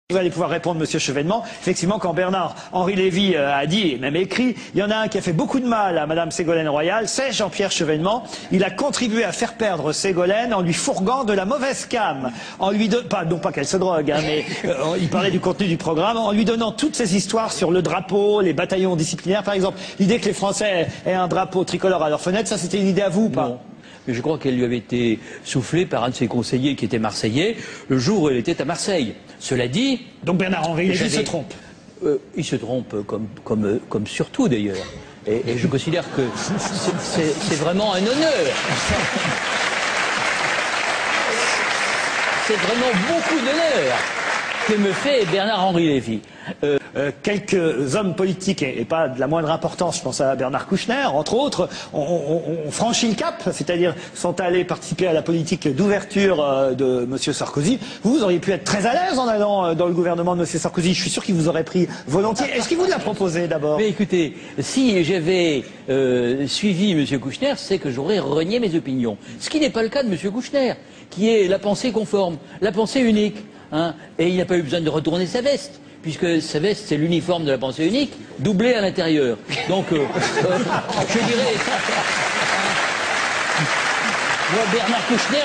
Vous allez pouvoir répondre, monsieur Chevènement. Effectivement, quand Bernard-Henri Lévy a dit, et même écrit, il y en a un qui a fait beaucoup de mal à madame Ségolène Royal, c'est Jean-Pierre Chevènement. Il a contribué à faire perdre Ségolène en lui fourguant de la mauvaise cam. En lui non pas qu'elle se drogue, hein, mais il parlait du contenu du programme, en lui donnant toutes ces histoires sur le drapeau, les bataillons disciplinaires, par exemple. L'idée que les Français aient un drapeau tricolore à leur fenêtre, ça c'était une idée à vous ou pas? Non. Mais je crois qu'elle lui avait été soufflée par un de ses conseillers qui était marseillais le jour où elle était à Marseille. Cela dit... Donc Bernard-Henri Lévy se trompe. Il se trompe comme surtout d'ailleurs. Et je considère que c'est vraiment un honneur. C'est vraiment beaucoup d'honneur que me fait Bernard-Henri Lévy. Quelques hommes politiques, et pas de la moindre importance, je pense à Bernard Kouchner, entre autres, ont franchi le cap, c'est-à-dire sont allés participer à la politique d'ouverture de M. Sarkozy. Vous auriez pu être très à l'aise en allant dans le gouvernement de M. Sarkozy. Je suis sûr qu'il vous aurait pris volontiers. Est-ce qu'il vous l'a proposé d'abord? Mais écoutez, si j'avais suivi M. Kouchner, c'est que j'aurais renié mes opinions. Ce qui n'est pas le cas de M. Kouchner, qui est la pensée conforme, la pensée unique. Hein, et il n'a pas eu besoin de retourner sa veste, puisque sa veste, c'est l'uniforme de la pensée unique, doublé à l'intérieur. Donc, je dirais... Moi, Bernard Kouchner,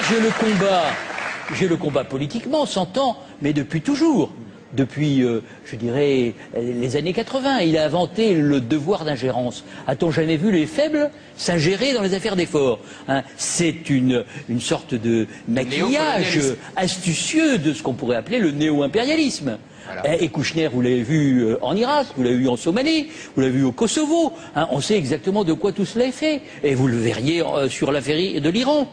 j'ai le combat politiquement, s'entend, mais depuis toujours. Depuis, je dirais, les années 80. Il a inventé le devoir d'ingérence. A-t-on jamais vu les faibles s'ingérer dans les affaires des forts, hein? C'est une sorte de maquillage astucieux de ce qu'on pourrait appeler le néo-impérialisme. Voilà. Et Kouchner, vous l'avez vu en Irak, vous l'avez vu en Somalie, vous l'avez vu au Kosovo. Hein, on sait exactement de quoi tout cela est fait. Et vous le verriez sur l'affaire de l'Iran.